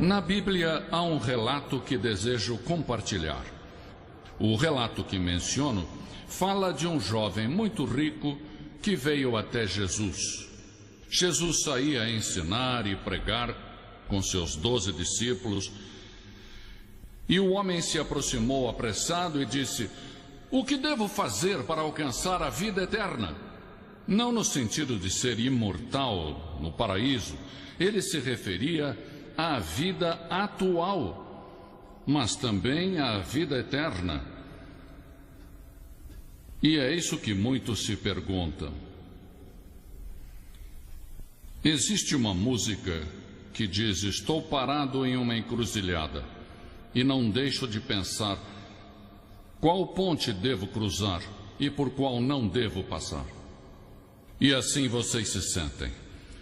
Na Bíblia há um relato que desejo compartilhar. O relato que menciono fala de um jovem muito rico que veio até Jesus. Jesus saía a ensinar e pregar com seus 12 discípulos, e o homem se aproximou apressado e disse: "O que devo fazer para alcançar a vida eterna?" Não no sentido de ser imortal no paraíso, ele se referia à vida atual, mas também à vida eterna. E é isso que muitos se perguntam. Existe uma música que diz: "Estou parado em uma encruzilhada e não deixo de pensar qual ponte devo cruzar e por qual não devo passar." E assim vocês se sentem.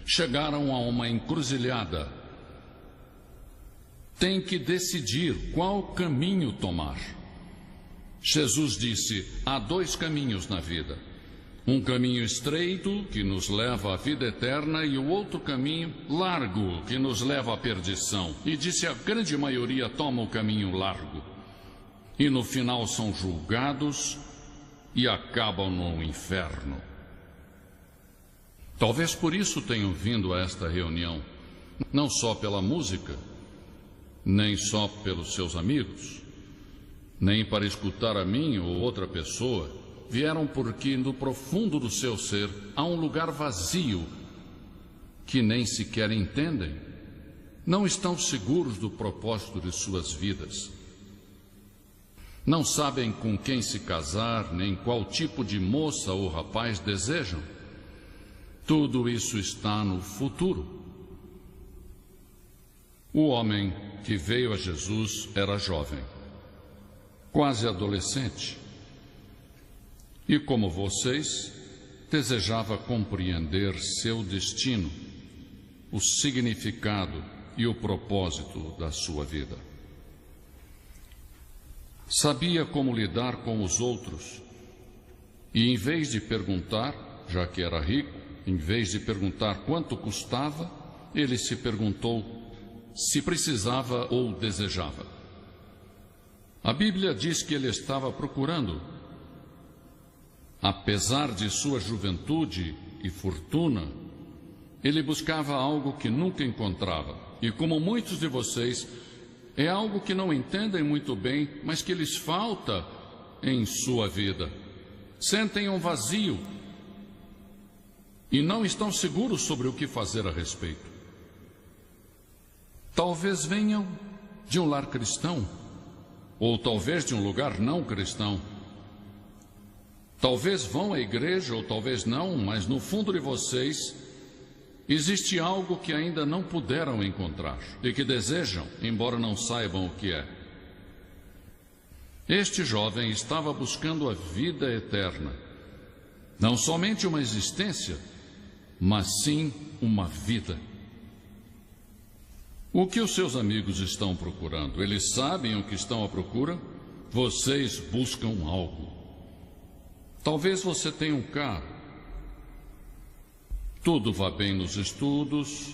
Chegaram a uma encruzilhada. Tem que decidir qual caminho tomar. Jesus disse: há 2 caminhos na vida. Um caminho estreito, que nos leva à vida eterna, e o outro caminho largo, que nos leva à perdição. E disse: a grande maioria toma o caminho largo. E no final são julgados e acabam no inferno. Talvez por isso tenham vindo a esta reunião, não só pela música, nem só pelos seus amigos, nem para escutar a mim ou outra pessoa. Vieram porque no profundo do seu ser há um lugar vazio que nem sequer entendem. Não estão seguros do propósito de suas vidas. Não sabem com quem se casar, nem qual tipo de moça ou rapaz desejam. Tudo isso está no futuro. O homem que veio a Jesus era jovem, quase adolescente, e como vocês, desejava compreender seu destino, o significado e o propósito da sua vida. Sabia como lidar com os outros, e em vez de perguntar, já que era rico, em vez de perguntar quanto custava, ele se perguntou se precisava ou desejava. A Bíblia diz que ele estava procurando. Apesar de sua juventude e fortuna, ele buscava algo que nunca encontrava. E como muitos de vocês, é algo que não entendem muito bem, mas que lhes falta em sua vida. Sentem um vazio e não estão seguros sobre o que fazer a respeito. Talvez venham de um lar cristão, ou talvez de um lugar não cristão. Talvez vão à igreja, ou talvez não, mas no fundo de vocês existe algo que ainda não puderam encontrar e que desejam, embora não saibam o que é. Este jovem estava buscando a vida eterna, não somente uma existência, mas sim uma vida. O que os seus amigos estão procurando? Eles sabem o que estão à procura? Vocês buscam algo. Talvez você tenha um carro. Tudo vá bem nos estudos,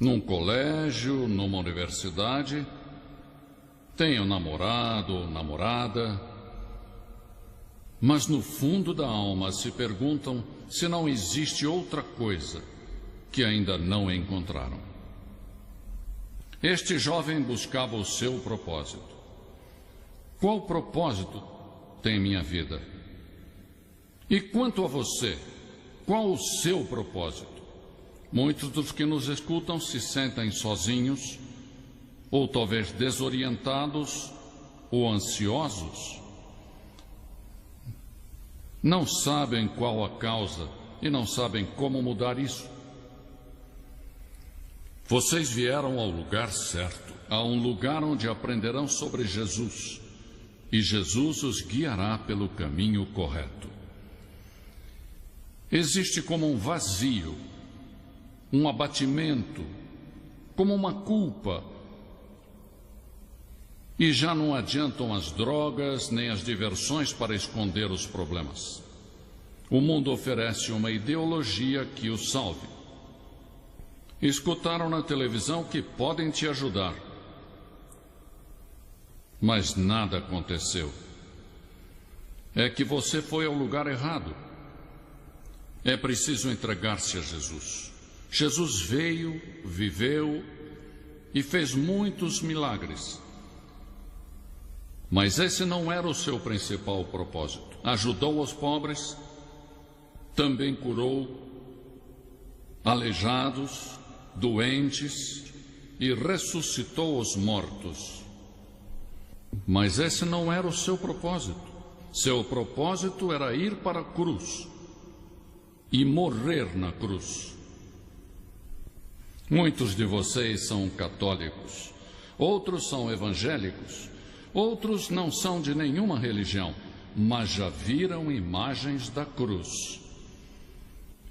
num colégio, numa universidade. Tenha um namorado ou namorada. Mas no fundo da alma se perguntam se não existe outra coisa que ainda não encontraram. Este jovem buscava o seu propósito. Qual propósito tem minha vida? E quanto a você, qual o seu propósito? Muitos dos que nos escutam se sentem sozinhos, ou talvez desorientados, ou ansiosos. Não sabem qual a causa e não sabem como mudar isso. Vocês vieram ao lugar certo, a um lugar onde aprenderão sobre Jesus, e Jesus os guiará pelo caminho correto. Existe como um vazio, um abatimento, como uma culpa, e já não adiantam as drogas nem as diversões para esconder os problemas. O mundo oferece uma ideologia que o salve. Escutaram na televisão que podem te ajudar. Mas nada aconteceu. É que você foi ao lugar errado. É preciso entregar-se a Jesus. Jesus veio, viveu e fez muitos milagres. Mas esse não era o seu principal propósito. Ajudou os pobres, também curou aleijados, doentes e ressuscitou os mortos. Mas esse não era o seu propósito. Seu propósito era ir para a cruz e morrer na cruz. Muitos de vocês são católicos, outros são evangélicos, outros não são de nenhuma religião, mas já viram imagens da cruz.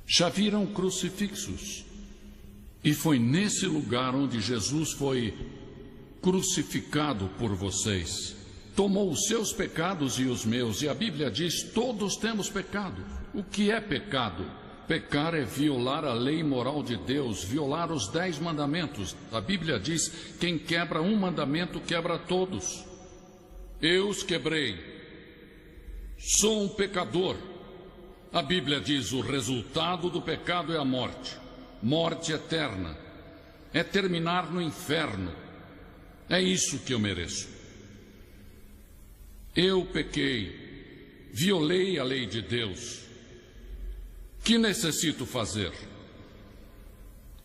Já viram crucifixos. E foi nesse lugar onde Jesus foi crucificado por vocês. Tomou os seus pecados e os meus, e a Bíblia diz: todos temos pecado. O que é pecado? Pecar é violar a lei moral de Deus, violar os 10 mandamentos. A Bíblia diz: quem quebra um mandamento, quebra todos. Eu os quebrei. Sou um pecador. A Bíblia diz: o resultado do pecado é a morte. Morte eterna. É terminar no inferno. É isso que eu mereço. Eu pequei, violei a lei de Deus. Que necessito fazer?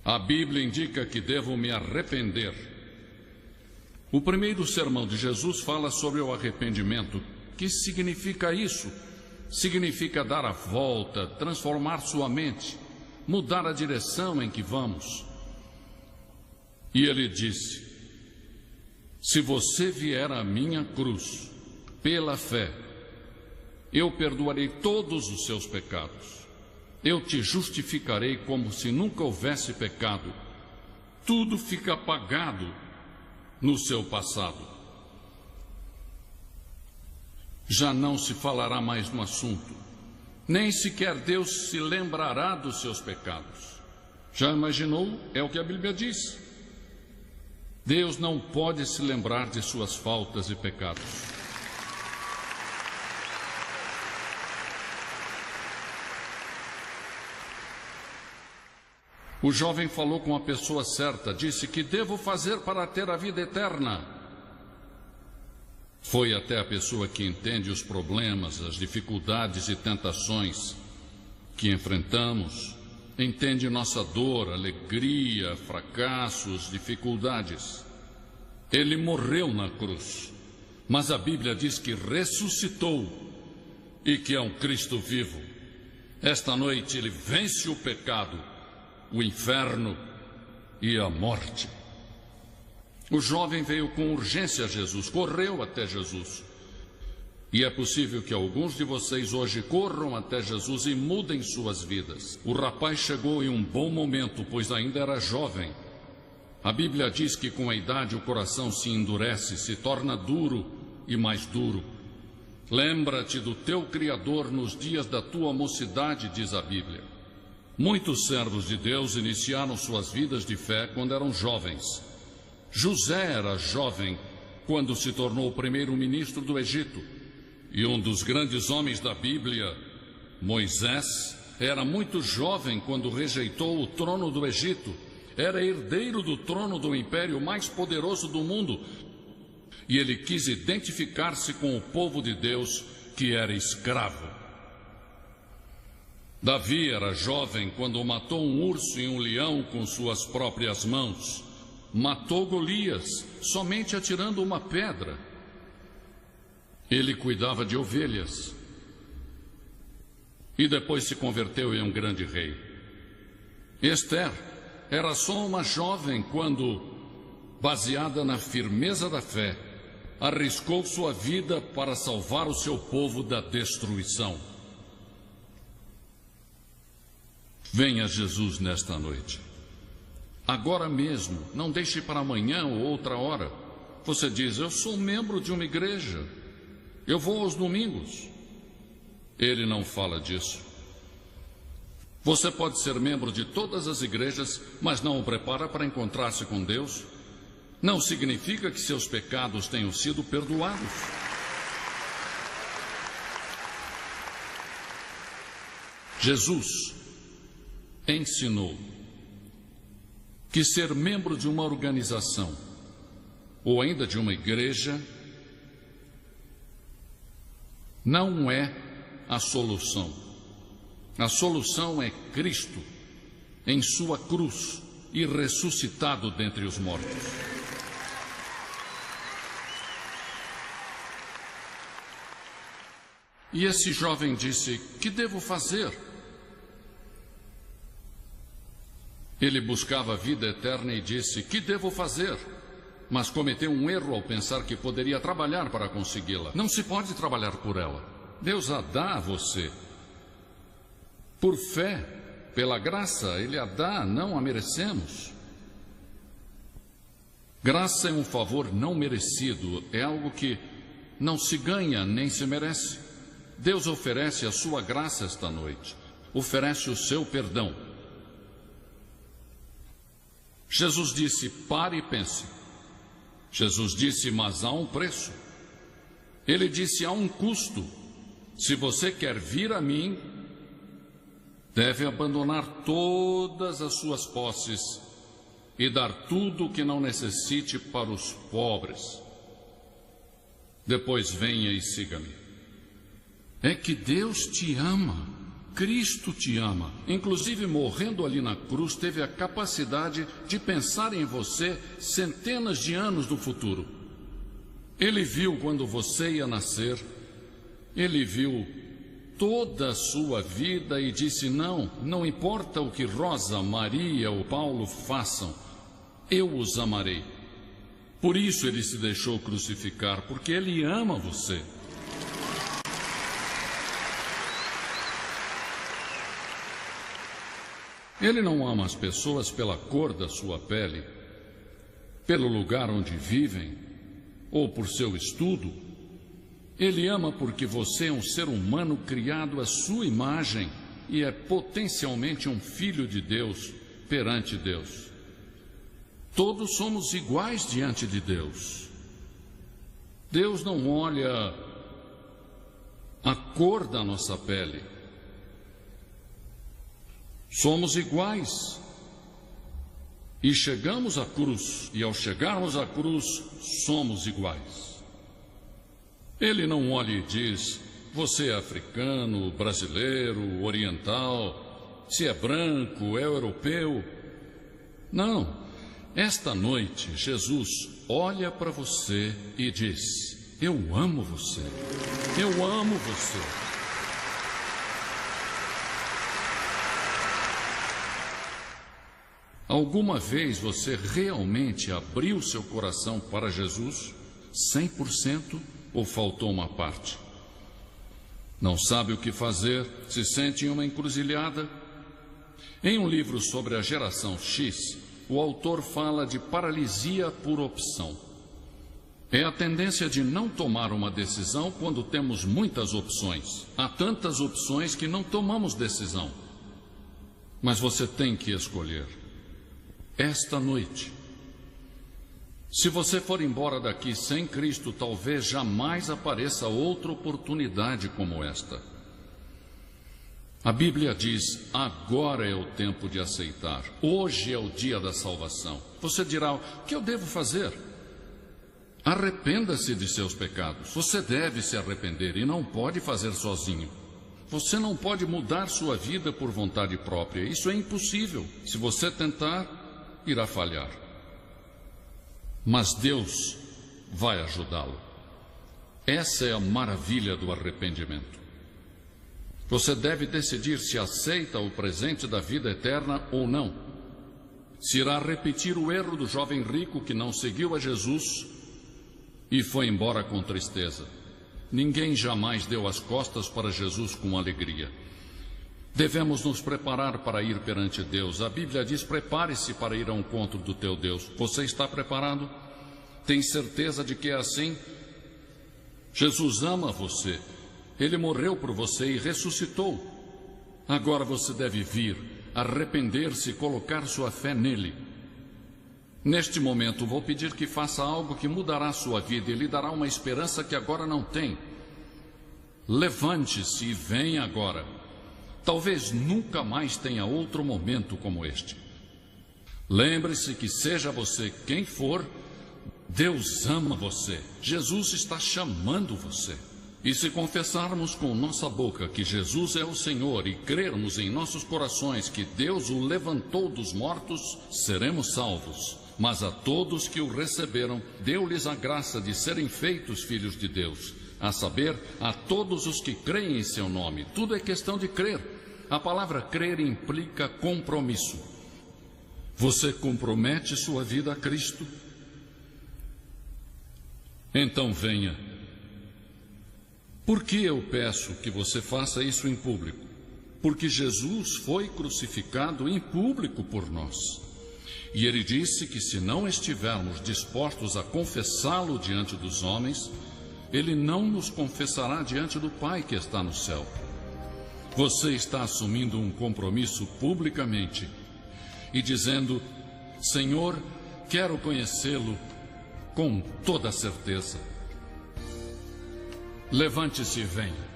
A Bíblia indica que devo me arrepender. O primeiro sermão de Jesus fala sobre o arrependimento. O que significa isso? Significa dar a volta, transformar sua mente, mudar a direção em que vamos. E ele disse: se você vier à minha cruz, pela fé, eu perdoarei todos os seus pecados. Eu te justificarei como se nunca houvesse pecado. Tudo fica apagado no seu passado. Já não se falará mais no assunto. Nem sequer Deus se lembrará dos seus pecados. Já imaginou? É o que a Bíblia diz. Deus não pode se lembrar de suas faltas e pecados. O jovem falou com a pessoa certa, disse: que devo fazer para ter a vida eterna? Foi até a pessoa que entende os problemas, as dificuldades e tentações que enfrentamos, entende nossa dor, alegria, fracassos, dificuldades. Ele morreu na cruz, mas a Bíblia diz que ressuscitou e que é um Cristo vivo. Esta noite ele vence o pecado, o inferno e a morte. O jovem veio com urgência a Jesus, correu até Jesus. E é possível que alguns de vocês hoje corram até Jesus e mudem suas vidas. O rapaz chegou em um bom momento, pois ainda era jovem. A Bíblia diz que com a idade o coração se endurece, se torna duro e mais duro. Lembra-te do teu Criador nos dias da tua mocidade, diz a Bíblia. Muitos servos de Deus iniciaram suas vidas de fé quando eram jovens. José era jovem quando se tornou o primeiro-ministro do Egito. E um dos grandes homens da Bíblia, Moisés, era muito jovem quando rejeitou o trono do Egito. Era herdeiro do trono do império mais poderoso do mundo. E ele quis identificar-se com o povo de Deus que era escravo. Davi era jovem quando matou um urso e um leão com suas próprias mãos. Matou Golias somente atirando uma pedra. Ele cuidava de ovelhas. E depois se converteu em um grande rei. Esther era só uma jovem quando, baseada na firmeza da fé, arriscou sua vida para salvar o seu povo da destruição. Venha Jesus nesta noite. Agora mesmo, não deixe para amanhã ou outra hora. Você diz: eu sou membro de uma igreja, eu vou aos domingos. Ele não fala disso. Você pode ser membro de todas as igrejas, mas não o prepara para encontrar-se com Deus? Não significa que seus pecados tenham sido perdoados. Jesus ensinou que ser membro de uma organização ou ainda de uma igreja não é a solução. A solução é Cristo em sua cruz e ressuscitado dentre os mortos. E esse jovem disse: que devo fazer? Ele buscava a vida eterna e disse: que devo fazer? Mas cometeu um erro ao pensar que poderia trabalhar para consegui-la. Não se pode trabalhar por ela. Deus a dá a você. Por fé, pela graça, Ele a dá, não a merecemos. Graça é um favor não merecido, é algo que não se ganha nem se merece. Deus oferece a sua graça esta noite, oferece o seu perdão. Jesus disse: pare e pense. Jesus disse: mas há um preço. Ele disse: há um custo. Se você quer vir a mim, deve abandonar todas as suas posses e dar tudo o que não necessite para os pobres. Depois venha e siga-me. É que Deus te ama, Cristo te ama. Inclusive, morrendo ali na cruz, teve a capacidade de pensar em você centenas de anos no futuro. Ele viu quando você ia nascer, ele viu toda a sua vida e disse: não importa o que Rosa, Maria ou Paulo façam, eu os amarei. Por isso ele se deixou crucificar, porque ele ama você. Ele não ama as pessoas pela cor da sua pele, pelo lugar onde vivem, ou por seu estudo. Ele ama porque você é um ser humano criado à sua imagem e é potencialmente um filho de Deus perante Deus. Todos somos iguais diante de Deus. Deus não olha a cor da nossa pele. Somos iguais. E chegamos à cruz, e ao chegarmos à cruz, somos iguais. Ele não olha e diz: você é africano, brasileiro, oriental, se é branco, é europeu. Não. Esta noite, Jesus olha para você e diz: eu amo você. Eu amo você. Alguma vez você realmente abriu seu coração para Jesus? 100%? Ou faltou uma parte? Não sabe o que fazer? Se sente em uma encruzilhada? Em um livro sobre a geração X, o autor fala de paralisia por opção. É a tendência de não tomar uma decisão quando temos muitas opções. Há tantas opções que não tomamos decisão. Mas você tem que escolher. Esta noite, se você for embora daqui sem Cristo, talvez jamais apareça outra oportunidade como esta. A Bíblia diz: agora é o tempo de aceitar. Hoje é o dia da salvação. Você dirá: o que eu devo fazer? Arrependa-se de seus pecados. Você deve se arrepender e não pode fazer sozinho. Você não pode mudar sua vida por vontade própria. Isso é impossível. Se você tentar, irá falhar. Mas Deus vai ajudá-lo. Essa é a maravilha do arrependimento. Você deve decidir se aceita o presente da vida eterna ou não. Se irá repetir o erro do jovem rico que não seguiu a Jesus e foi embora com tristeza. Ninguém jamais deu as costas para Jesus com alegria. Devemos nos preparar para ir perante Deus. A Bíblia diz: prepare-se para ir ao encontro do teu Deus. Você está preparado? Tem certeza de que é assim? Jesus ama você. Ele morreu por você e ressuscitou. Agora você deve vir, arrepender-se e colocar sua fé nele. Neste momento, vou pedir que faça algo que mudará sua vida e lhe dará uma esperança que agora não tem. Levante-se e venha agora. Talvez nunca mais tenha outro momento como este. Lembre-se que, seja você quem for, Deus ama você. Jesus está chamando você. E se confessarmos com nossa boca que Jesus é o Senhor e crermos em nossos corações que Deus o levantou dos mortos, seremos salvos. Mas a todos que o receberam, deu-lhes a graça de serem feitos filhos de Deus. A saber, a todos os que creem em seu nome. Tudo é questão de crer. A palavra crer implica compromisso. Você compromete sua vida a Cristo? Então venha. Por que eu peço que você faça isso em público? Porque Jesus foi crucificado em público por nós. E ele disse que se não estivermos dispostos a confessá-lo diante dos homens, ele não nos confessará diante do Pai que está no céu. Você está assumindo um compromisso publicamente e dizendo: Senhor, quero conhecê-lo com toda certeza. Levante-se e venha.